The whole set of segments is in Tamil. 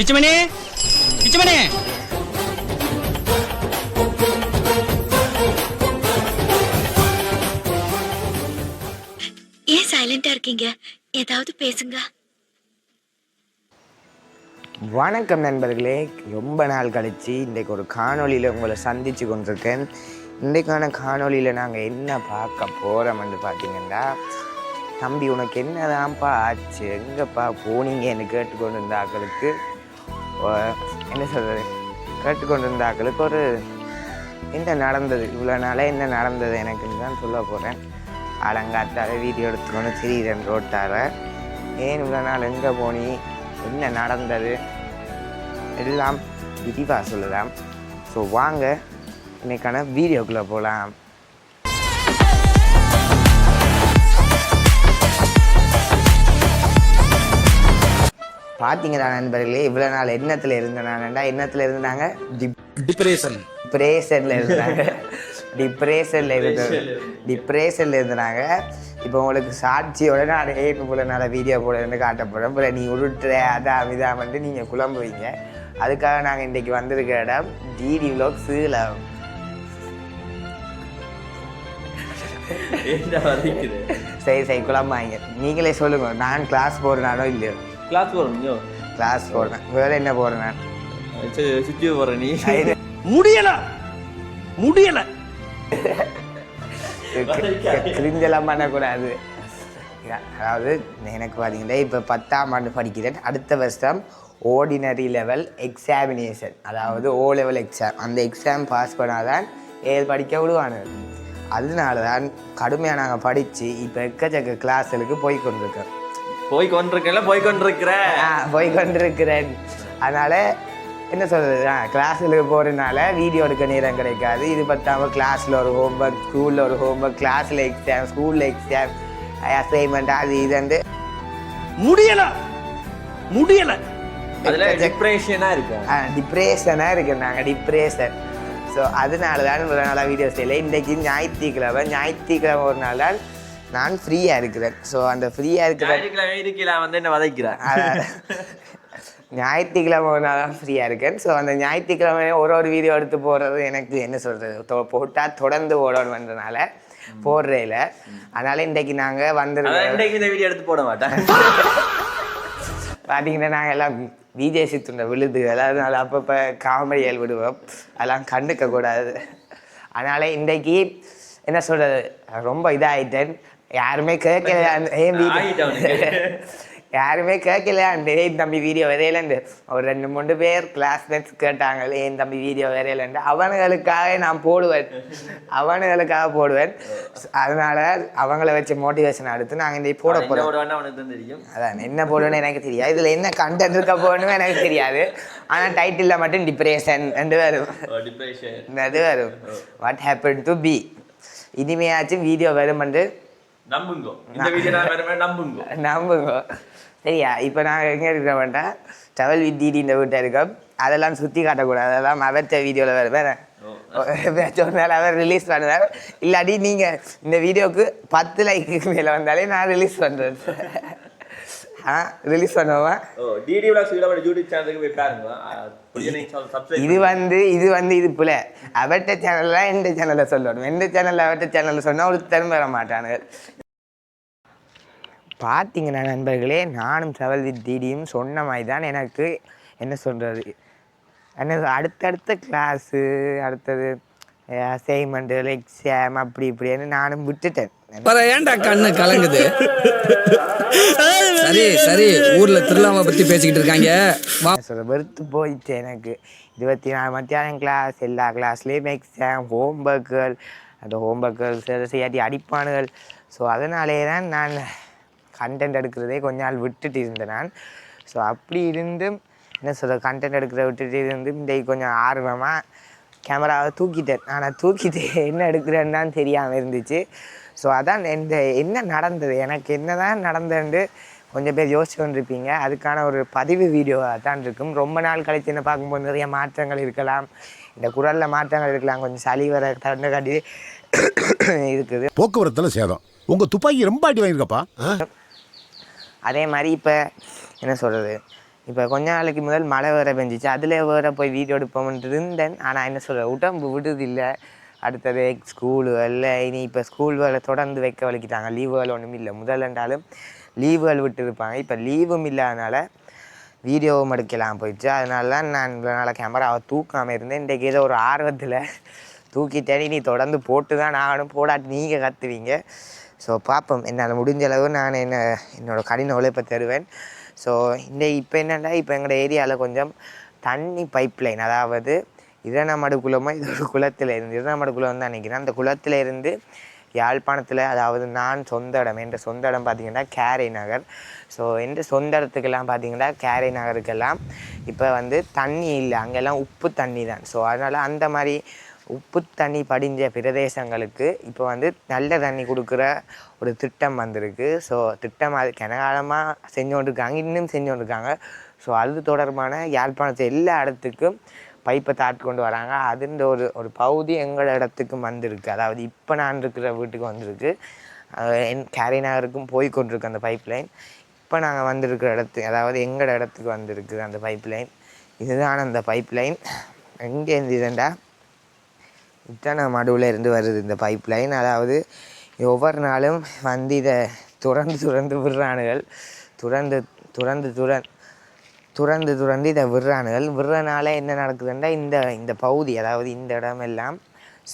பிச்சமணி பிச்சமணி ஏன் சைலண்டா இருக்கீங்க? ஏதாவது பேசுங்க. வணக்கம் நண்பர்களே, ரொம்ப நாள் கழிச்சு இன்றைக்கு ஒரு காணொலியில் உங்களை சந்தித்து கொண்டிருக்கேன். இன்றைக்கான காணொலியில் நாங்கள் என்ன பார்க்க போகிறோம்னு பார்த்தீங்கன்னா, தம்பி உனக்கு என்னதான்ப்பா ஆச்சு, எங்கேப்பா போனீங்கன்னு கேட்டுக்கொண்டு இருந்த ஆக்களுக்கு என்ன சொல்கிறது, கேட்டுக்கொண்டு இருந்த ஆக்களுக்கு ஒரு என்ன நடந்தது, இவ்வளோ நாளாக என்ன நடந்தது எனக்குன்னு தான் சொல்ல போகிறேன். அலங்காத்தார வீடியோ எடுத்துக்கொண்டு திடீரென்று ரோட்டார ஏன் இவ்வளோ நாள் எங்கே போனி, என்ன நடந்தது எல்லாம் விரிவாக சொல்லலாம். ஸோ வாங்க இன்னைக்கான வீடியோக்குள்ளே போகலாம். பார்த்தீங்களா நண்பர்களே, இவ்வளோ நாள் எண்ணத்தில் இருந்தாங்கடா, எண்ணத்தில் இருந்தாங்க டிப்ரெஷனில் இருந்தாங்க டிப்ரெஷனில் இருந்தாங்க. இப்போ உங்களுக்கு சாட்சியோட நான் இவ்வளோ நாள் வீடியோ போடுறேன்னு காட்டப்போகிறேன். இப்போ நீ உருட்டுற அதான் இதாக வந்து நீங்கள் குழம்புவீங்க. அதுக்காக நாங்கள் இன்றைக்கி வந்திருக்கிற இடம் டிடி விலாக் சேலம். சரி சரி குழம்பாங்க, நீங்களே சொல்லுங்க. நான் கிளாஸ் போடுறேனானோ இல்லையோ? கிளாஸ் போடுறேன். வேற என்ன போடுறேன்? நான் சுற்றி போடுறேன். நீ முடியல கிரிஞ்செல்லாம் பண்ணக்கூடாது. அதாவது எனக்கு பார்த்தீங்கன்னா இப்போ 10ஆம் ஆண்டு படிக்கிறேன். அடுத்த வருஷம் ஆர்டினரி லெவல் எக்ஸாமினேஷன், அதாவது ஓ லெவல் எக்ஸாம். அந்த எக்ஸாம் பாஸ் பண்ணாதான் ஏழு படிக்க விடுவானு. அதனால தான் கடுமையாக நாங்கள் படித்து இப்போ எக்கச்சக்க கிளாஸுக்கு போய்கொண்டிருக்கிறேன். அதனால் என்ன சொல்கிறது, கிளாஸுக்கு போகிறதுனால வீடியோ எடுக்க நேரம் கிடைக்காது. இது பற்றாமல் கிளாஸில் ஒரு ஹோம்ஒர்க், ஸ்கூலில் ஒரு ஹோம்ஒர்க், கிளாஸில் எக்ஸாம், ஸ்கூலில் எக்ஸாம், அசைன்மெண்ட், அது இது வந்து முடியலை அதில் டிப்ரெஷனாக இருக்கு. நாங்கள் டிப்ரெஷன். ஸோ அதனால தான் ஒரு நாளாக வீடியோ செய்யலை. இன்றைக்கி ஞாயிற்றுக்கிழமை ஒரு நாள் தான் நான் ஃப்ரீயாக இருக்கிறேன். ஸோ அந்த ஃப்ரீயாக இருக்கிறேன் வந்து என்ன வதைக்கிறேன். ஞாயிற்றுக்கிழமை ஒரு நாள் தான் ஃப்ரீயாக இருக்கேன். ஸோ அந்த ஞாயிற்றுக்கிழமை ஒரு வீடியோ எடுத்து போடுறது எனக்கு என்ன சொல்கிறது, போட்டால் தொடர்ந்து ஓடணுன்றனால போடுறதில்ல. அதனால் இன்றைக்கி நாங்கள் வந்துருக்கோம். இந்த வீடியோ எடுத்து போட மாட்டேன். பார்த்தீங்கன்னா நாங்கள் எல்லாம் விஜய் சித்துண்ட விழுதுகள், அதனால அப்பப்போ காமெடிகள் விடுவோம், அதெல்லாம் கண்டுக்கக்கூடாது. அதனால் இன்றைக்கி என்ன சொல்கிறது, ரொம்ப இதாகிட்டேன். யாருமே கேட்கல, யாருமே கேட்கலாண்டு ஏன் தம்பி வீடியோ வரையலண்டு ஒரு 2-3 பேர் கிளாஸ்மேட்ஸ் கேட்டாங்க, ஏன் தம்பி வீடியோ வரையலண்டு. அவனுங்களுக்காக நான் போடுவேன். அதனால அவங்கள வச்சு மோட்டிவேஷன் எடுத்து நாங்கள் இந்த போட போகிறோம். அதான் என்ன போடுவேன்னு எனக்கு தெரியாது, இதில் என்ன கண்டென்ட் இருக்க போகணுன்னு எனக்கு தெரியாது. ஆனால் டைட்டிலில் மட்டும் டிப்ரெஷன் ரெண்டு வரும். அது வரும், வாட் ஹேப்பன் டு பி. இனிமையாச்சும் வீடியோ வருமென்று நம்புங்க. சரியா? இப்போ நாங்கள் எங்கே இருக்கிற வேண்டாம், ட்ராவல் வித் டிடி இந்த வீட்டை இருக்கோம். அதெல்லாம் சுற்றி காட்டக்கூடாது, அதெல்லாம் அவர்த்த வீடியோவில் வேறு சொன்னால் அவர் ரிலீஸ் பண்ணுவார். இல்லாட்டி நீங்கள் இந்த வீடியோவுக்கு 10 லைக்கு மேலே வந்தாலே நான் ரிலீஸ் பண்ணுறேன். ரிலீஸ் பண்ணுவேன். இது போல அவர்கிட்ட சேனல்லாம் எந்த சேனலில் சொல்லணும், எந்த சேனலில் அவர்கிட்ட சேனலில் சொன்னால் ஒரு திறமை வர மாட்டானுங்க. பார்த்தீங்கன்னா நண்பர்களே, நானும் ட்ராவல் வித் டிடியும் சொன்ன மாதிரி தான் எனக்கு என்ன சொல்கிறது, எனக்கு அடுத்தடுத்த கிளாஸு, அடுத்தது அசைன்மெண்ட்டு, எக்ஸாம், அப்படி இப்படின்னு நானும் விட்டுட்டேன். ஏன்டா கண்ணு கலங்குது? சரி சரி, ஊரில் திருவிழாவை பற்றி பேசிக்கிட்டு இருக்காங்க. வெறுத்து போயிடுச்சு எனக்கு. 24 மத்தியானம் கிளாஸ், எல்லா கிளாஸ்லேயும் எக்ஸாம், ஹோம்ஒர்க்குகள், அந்த ஹோம்ஒர்க்குகள் செய்யாட்டி அடிப்பானுகள். ஸோ அதனாலே தான் நான் கண்டென்ட் எடுக்கிறதே கொஞ்ச நாள் விட்டுட்டு இருந்தேன் நான். ஸோ அப்படி இருந்தும் என்ன சொல்கிற, கண்டென்ட் எடுக்கிறத விட்டுட்டு இருந்து இன்றைக்கு கொஞ்சம் ஆர்வமாக கேமராவை தூக்கிட்டேன். ஆனால் தூக்கிட்டு என்ன எடுக்கிறேன்னு தான் தெரியாமல் இருந்துச்சு. ஸோ அதான் என்ன நடந்தது, எனக்கு என்ன தான் நடந்ததுன்னு கொஞ்சம் பேர் யோசிச்சு கொண்டிருப்பீங்க. அதுக்கான ஒரு பதிவு வீடியோவாக தான் இருக்கும். ரொம்ப நாள் கழித்து என்ன பார்க்கும்போது நிறைய மாற்றங்கள் இருக்கலாம், இந்த குரலில் மாற்றங்கள் இருக்கலாம், கொஞ்சம் சளி வர தண்டை காட்டி இருக்குது. போக்குவரத்தில் சேதம், உங்கள் துப்பாக்கி ரொம்ப அடி வாங்கியிருக்கப்பா. அதே மாதிரி இப்போ என்ன சொல்கிறது, இப்போ கொஞ்ச நாளைக்கு முதல் மழை வேற பெஞ்சிச்சு, அதில் வேற போய் வீடியோ எடுப்போம்னு இருந்தேன். ஆனால் என்ன சொல்கிற உடம்பு விடுதில்லை. அடுத்தது ஸ்கூலுகள் இனி இப்போ ஸ்கூல் வேலை தொடர்ந்து வைக்க வலிக்கிட்டாங்க. லீவுகள் ஒன்றும் இல்லை. முதல் என்றாலும் லீவுகள் விட்டு இருப்பாங்க. இப்போ லீவும் இல்லாதனால வீடியோவும் எடுக்கலாம் போயிடுச்சு. அதனால தான் நான் இவ்வளோ நாள் கேமராவை தூக்காமல் இருந்தேன். இன்றைக்கு ஏதோ ஒரு ஆர்வத்தில் தூக்கிட்டேன். நீ தொடர்ந்து போட்டு தான் நானும் போடாட்டி நீங்கள் கற்றுவீங்க. ஸோ பார்ப்போம், என்னால் முடிஞ்ச அளவு நான் என்னோடய கடின உழைப்பை தருவேன். ஸோ இப்போ என்னென்னா இப்போ எங்களோட ஏரியாவில் கொஞ்சம் தண்ணி பைப்லைன், அதாவது இரணமடு குளமாக இது ஒரு குளத்தில் இருந்து இரணமடு குளம் தான் நினைக்கிறேன். அந்த குளத்தில் இருந்து யாழ்ப்பாணத்தில், அதாவது நான் சொந்த இடம், என்ற சொந்த இடம் பார்த்திங்கன்னா கேரை நகர். ஸோ எந்த சொந்த இடத்துக்கெல்லாம் பார்த்திங்கன்னா கேரை நகருக்கெல்லாம் இப்போ தண்ணி இல்லை, அங்கெல்லாம் உப்பு தண்ணி தான். ஸோ அதனால் அந்த மாதிரி உப்பு தண்ணி படிஞ்ச பிரதேசங்களுக்கு இப்போ நல்ல தண்ணி கொடுக்குற ஒரு திட்டம் வந்திருக்கு. ஸோ திட்டம் அது கனகாலமாக செஞ்சு கொண்டிருக்காங்க, இன்னும் செஞ்சு கொண்டிருக்காங்க. ஸோ அது தொடர்பான யாழ்ப்பாணத்தை எல்லா இடத்துக்கும் பைப்பை தாட்டு கொண்டு வராங்க. அதுன்ற ஒரு பகுதி எங்களோட இடத்துக்கும் வந்திருக்கு. அதாவது இப்போ நான் இருக்கிற வீட்டுக்கு வந்திருக்கு, கேரை நகருக்கும் போய் கொண்டிருக்கு அந்த பைப் லைன். இப்போ நாங்கள் வந்திருக்கிற இடத்துக்கு, அதாவது எங்களோட இடத்துக்கு வந்திருக்கு அந்த பைப் லைன். இதுதான் அந்த பைப் லைன். எங்கேருந்து இதுண்டா இத்தனை மடுவில் இருந்து வருது இந்த பைப் லைன். அதாவது ஒவ்வொரு நாளும் இதை துறந்து விடுறானுகள், துறந்து இதை விடுறனால என்ன நடக்குதுன்னா இந்த பகுதி, அதாவது இந்த இடமெல்லாம்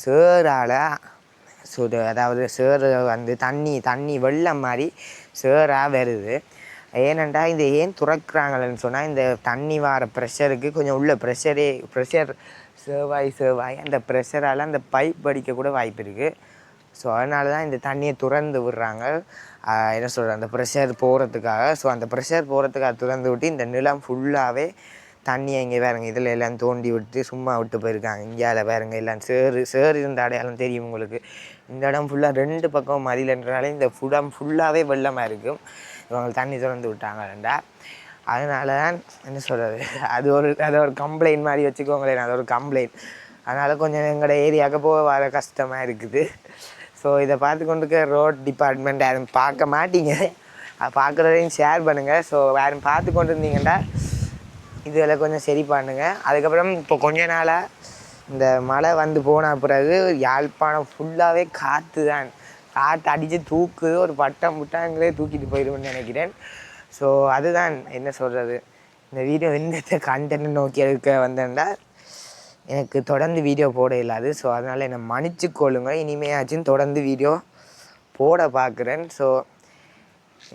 சேரால் அதாவது சேறு தண்ணி வெள்ளம் மாதிரி சேராக வருது. ஏனெண்டா இந்த ஏன் துறக்கிறாங்கன்னு சொன்னால் இந்த தண்ணி வர ப்ரெஷருக்கு கொஞ்சம் உள்ள ப்ரெஷர் சேவாய் அந்த ப்ரெஷரால் அந்த பைப் அடிக்கக்கூட வாய்ப்பு இருக்குது. ஸோ அதனால தான் இந்த தண்ணியை துறந்து விடுறாங்க. என்ன சொல்கிறேன், அந்த ப்ரெஷர் போகிறதுக்காக. ஸோ அந்த ப்ரெஷர் போகிறதுக்காக துறந்து விட்டு இந்த நிலம் ஃபுல்லாகவே தண்ணியை இங்கே வேறுங்க இதில் எல்லாம் தோண்டி விட்டு சும்மா விட்டு போயிருக்காங்க. இங்கேயால் வேறுங்க எல்லாம் சேறு இருந்த அடையாளம் தெரியும் உங்களுக்கு. இந்த இடம் ஃபுல்லாக 2 பக்கம் மதிலன்றனால இந்த ஃபுல்லாகவே வெள்ளமாக இருக்கும். இவங்க தண்ணி திறந்து விட்டாங்கண்டா. அதனால தான் என்ன சொல்கிறது, அது ஒரு கம்ப்ளைண்ட் மாதிரி வச்சுக்கோங்களேன், அது ஒரு கம்ப்ளைண்ட். அதனால் கொஞ்சம் எங்களோட ஏரியாவுக்கு போக வர கஷ்டமாக இருக்குது. ஸோ இதை பார்த்து கொண்டுக்க ரோட் டிபார்ட்மெண்ட் யாரும் பார்க்க மாட்டீங்க, பார்க்குறதையும் ஷேர் பண்ணுங்கள். ஸோ யாரும் பார்த்து கொண்டு இருந்தீங்கன்னா இதில் கொஞ்சம் சரி பண்ணுங்க. அதுக்கப்புறம் இப்போ கொஞ்ச நாளாக இந்த மழை போன பிறகு யாழ்ப்பாணம் ஃபுல்லாகவே காற்று அடித்து தூக்குது. ஒரு பட்டம் முட்டாங்களே தூக்கிட்டு போயிடுவேன்னு நினைக்கிறேன். ஸோ அதுதான் என்ன சொல்கிறது, இந்த வீடியோ எந்த கண்டென்ட் நோக்கி எடுக்க வந்தேன்டா எனக்கு தொடர்ந்து வீடியோ போட இல்லாது. ஸோ அதனால் என்னை மன்னிச்சுக்கொள்ளுங்க. இனிமேயாச்சும் தொடர்ந்து வீடியோ போட பார்க்குறேன். ஸோ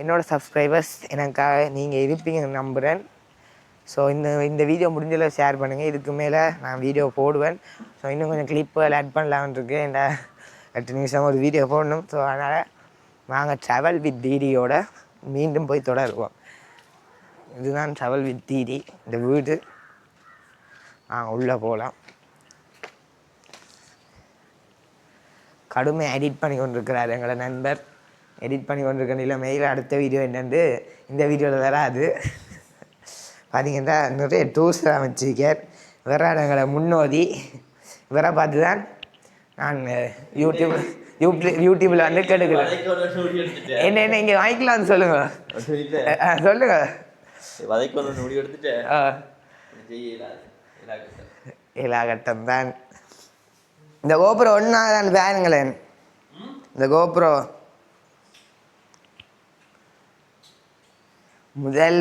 என்னோடய சப்ஸ்கிரைபர்ஸ் எனக்காக நீங்கள் இருப்பீங்கன்னு நம்புகிறேன். ஸோ இந்த வீடியோ முடிஞ்சளவு ஷேர் பண்ணுங்கள். இதுக்கு மேலே நான் வீடியோ போடுவேன். ஸோ இன்னும் கொஞ்சம் கிளிப்புகள் ஆட் பண்ணலாம்னு இருக்கு. என்ட 8 நிமிஷம் ஒரு வீடியோ போடணும். ஸோ அதனால் நாங்கள் ட்ராவல் வித் டிடியோட மீண்டும் போய் தொடருவோம். இதுதான் ட்ராவல் வித் டிடி, இந்த வீடு. உள்ளே போகலாம். கடுமை எடிட் பண்ணி கொண்டிருக்கிறார் எங்களோட நண்பர். எடிட் பண்ணி கொண்டிருக்க நிலைமையில் அடுத்த வீடியோ என்னென்று இந்த வீடியோவில் வராது. பார்த்தீங்கன்னா நிறைய டூல்ஸ் வச்சுருக்கேன். வேற இடங்களை முன்னோதி வேற பார்த்து தான் நான் யூடியூப்பில் கெடுக்கிறேன். என்ன இங்கே வாங்கிக்கலாம்னு சொல்லுங்கள். இலாகட்டம் தான். இந்த கோபுரோ ஒன்றா தான் பாருங்களேன். இந்த கோபுரோ முதல்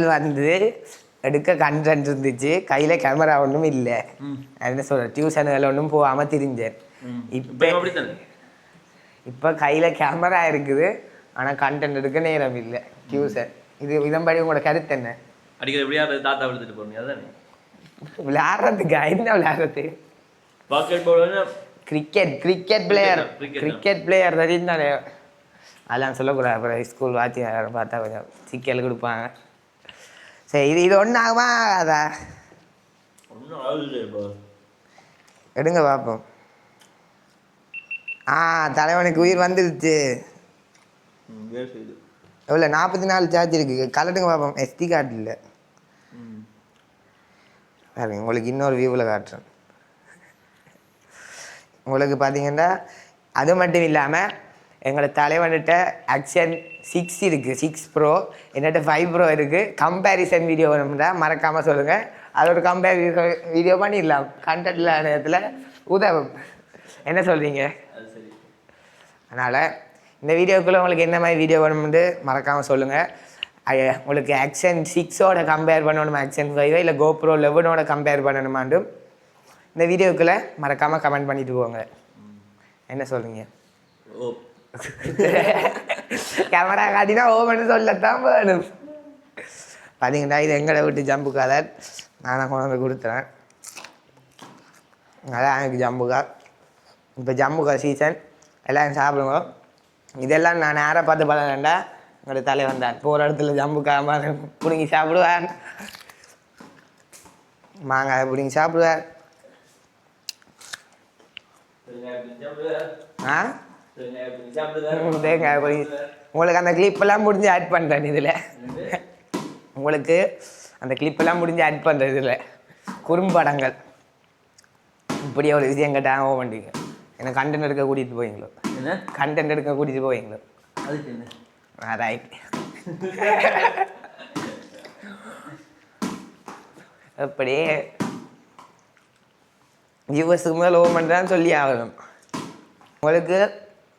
எடுக்க கண்டென்ட் இருந்துச்சு, கையில் கேமரா ஒன்றும் இல்லை. என்ன சொல்கிறேன், டியூஷனுகள் ஒன்றும் போகாமல் திரிஞ்சேன். இப்போ கையில் கேமரா இருக்குது, ஆனால் கண்டென்ட் எடுக்க நேரம் இல்லை. டியூஷன் இதன்படி உங்களோட கருத்து என்ன? அடிக்கடி விளையாடுறது தாத்தா விழுந்துட்டு போறீங்க, அதானே விளையாடுறதுக்கு என்ன விளையாடுறது? கிரிக்கெட் பிளேயர் தெரியும் தானே. அதெல்லாம் சொல்லக்கூடாது, அப்புறம் ஸ்கூல் வாத்தியார் பார்த்தா கொஞ்சம் சிக்கல் கொடுப்பாங்க. சரி, இது ஒன்றாகுமா அதா எடுங்க பார்ப்போம். தலைவனுக்கு உயிர் வந்துடுச்சு. எவ்வளோ 44 சார்ஜ் இருக்குது. கலட்டுங்க பார்ப்போம். SD கார்டு இல்லை பாருங்க, உங்களுக்கு இன்னொரு வியூவில் காட்டுறேன். உங்களுக்கு பார்த்தீங்கன்னா அது மட்டும் இல்லாமல் எங்களோட தலைவன்கிட்ட ஆக்ஷன் 6 இருக்குது, 6 ப்ரோ, என்கிட்ட 5 ப்ரோ இருக்குது. கம்பேரிசன் வீடியோ வேணும்னா மறக்காமல் சொல்லுங்கள், அதோட கம்பேரிசன் வீடியோ பண்ணிடலாம். கண்டென்ட் இல்லாத நேரத்தில் உதவும். என்ன சொல்கிறீங்க? அதனால் இந்த வீடியோக்குள்ளே உங்களுக்கு என்ன மாதிரி வீடியோ வேணும்னு மறக்காமல் சொல்லுங்கள். உங்களுக்கு ஆக்ஷன் 6ஓட கம்பேர் பண்ணணுமா, ஆக்ஷன் 5 இல்லை கோப்ரோ 11ஓட கம்பேர் பண்ணணுமாண்டும் இந்த வீடியோக்குள்ளே மறக்காமல் கமெண்ட் பண்ணிட்டு போங்க. என்ன சொல்கிறீங்க? ஓ கேமரா காட்டினா ஓவன்னு சொல்லத்தான் வேணும். பார்த்தீங்கன்னா இது எங்களை விட்டு ஜம்பு காதர் நானாக கொண்டு வந்து கொடுத்துறேன். அதான் எனக்கு ஜம்புகா. இப்போ ஜம்புகா சீசன், எல்லாம் சாப்பிடுங்க. இதெல்லாம் நான் நேராக பார்த்து பழகண்டா எங்களோட தலை வந்தான். போகிற இடத்துல ஜம்புக்கா பிடிங்கி சாப்பிடுவார், மாங்காய் பிடிங்கி சாப்பிடுவார். ஆ தேங்காய் பொடி. உங்களுக்கு அந்த கிளிப்பெல்லாம் முடிஞ்சு ஆட் பண்ணுறேன் இதில். உங்களுக்கு அந்த கிளிப்பெல்லாம் முடிஞ்சு ஆட் பண்ணுறேன் இதில். குறும்படங்கள் இப்படி ஒரு விஷயம் கேட்டால் ஓ வண்டிங்க எனக்கு கண்டென்ட் எடுக்க கூட்டிகிட்டு போவீங்களோ? என்ன கண்டென்ட் எடுக்க கூட்டிகிட்டு போவீங்களோ? அதுக்கு என்ன? ரைட். அப்படியே யூஎஸ்க்கு முதல் ஓ பண்ணுறான்னு சொல்லி ஆகணும். உங்களுக்கு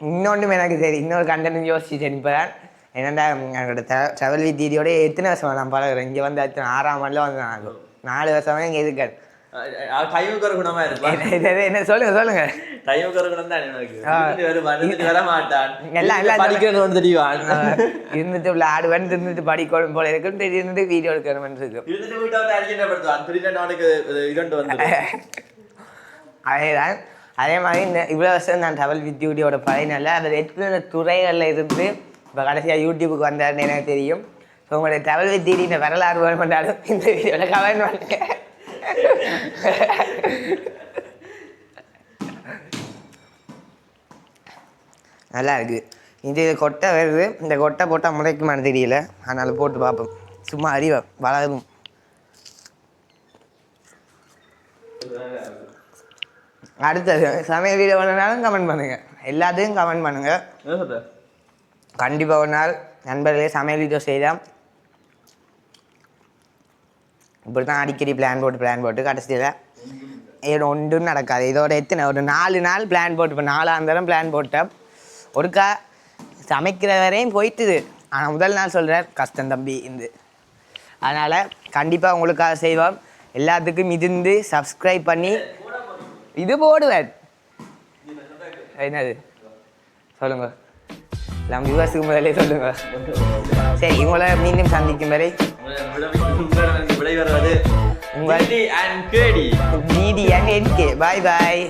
இன்னொன்றும் எனக்கு சரி, இன்னொரு கண்டென்ட் யோசிச்சு இப்போ தான் என்னென்னா என்னோட ட்ராவல் வித் தீதியோட எத்தனை வருஷம் நான் பழகிறேன். இங்கே வந்து 6ஆம் ஆண்டில் வந்து நான் 4 வருஷமாக இங்கே இருக்காது. டைம் குறகுணமா இருப்பான். என்ன சொல்லுங்க. டைம் குறகுணம் தான் எனக்கு வர மாட்டான். எல்லாம் படிக்கணும்னு தெரியவான். இருந்துட்டு உள்ள ஆடுவன் இருந்துட்டு படிக்கணும் போல இருக்குன்னு இருந்துட்டு வீடியோ எடுக்கணும்னு இருக்கு. இருந்துட்டு வீட்டை வந்து அடிக்கப்படுத்துவான். திருட்டு அவனுக்கு இரண்டு வந்து அதேதான். அதே மாதிரி இந்த இவ்வளோ வருஷம் நான் ட்ராவல் வித் யூடியோட பழையனால அதில் எத்தனை துறைகளில் இருந்து இப்போ கடைசியாக யூடியூபுக்கு வந்தாருன்னு எனக்கு தெரியும். ஸோ உங்களுடைய ட்ராவல் வித் யூடி இந்த வரலாறு வேணும் பண்ணாலும் இந்த வீடியோவில் கமெண்ட் பண்ணுங்க. நல்லா இருக்குது. இது கொட்டை வருது, இந்த கொட்டை போட்டால் முளைக்குமான்னு தெரியல, அதனால் போட்டு பார்ப்போம். சும்மா அறிவை வளரும். அடுத்தது சமையல் வீடியோ வேணுனாலும் கமெண்ட் பண்ணுங்கள், எல்லாத்தையும் கமெண்ட் பண்ணுங்கள். கண்டிப்பாக ஒரு நாள் நண்பர்களே சமையல் வீடியோ செய்தால் இப்படி தான் அடிக்கடி பிளான் போட்டு கடைசியில் ஏதோ ஒன்றும் நடக்காது. இதோட எத்தனை ஒரு 4 நாள் பிளான் போட்டு, இப்போ 4ஆம் தரம் பிளான் போட்டேன். ஒருக்கா சமைக்கிற வரையும் போயிட்டுது. ஆனால் முதல் நாள் சொல்கிறார் கஷ்டம் தம்பி இந்த. அதனால் கண்டிப்பாக உங்களுக்காக செய்வோம். எல்லாத்துக்கும் இருந்து சப்ஸ்கிரைப் பண்ணி இது போடுவேன். என்னது சொல்லுங்க, நம்ம யூஎஸ்க்கு முதலே சொல்லுங்க. சரி, உங்களை மீண்டும் சந்திக்கும் வரை விடைபெறுவது உங்கள் DD and K T. Bye bye.